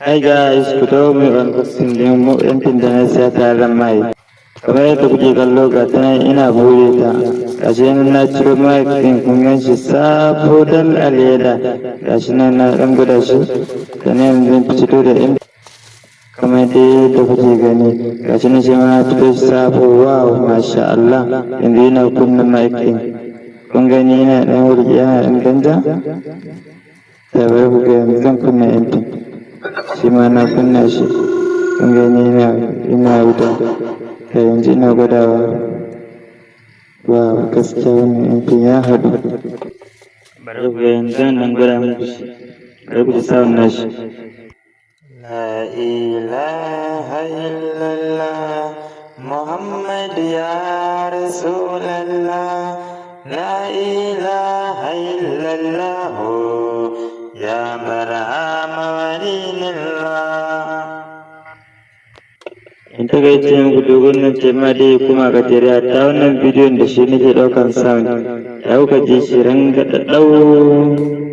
Hi guys, ku taho mu unboxing din yankin da na siya tare mai. Kamar yadda kuke kallo ga ta nan ina bude ta. Gashi nan na ciro mic din kun gan shi sabo dal a leda. Gashi nan na dan gwada shi. Sannan yanzu zan fito da inda kamar dai yadda kuke gani. Gashi nan shi ma na fito shi sabo, wow masha Allah. Yanzu yana kunna mic din. Kun gani yana dan wurgi yana dan ganja. Bari ku ga yanzu zan kunna yankin. Shi ma na kunna shi, kun gani ina wuta, da yanzu ina gwadawa. Wow, gaskiya wannan yankin ya haɗu. Bari ku ga yanzu nan gwada muku shi, bari ku ji sound nashi. La ilaha illallah Muhammad ya Rasulallah. La ilaha illallah ya barhama walillah. In ta gaice muku dogon nan ce ma dai kuma ka tere ta wannan bidiyon da shi nake ɗaukan sound. Ya kuka ji shi ranga da ɗau.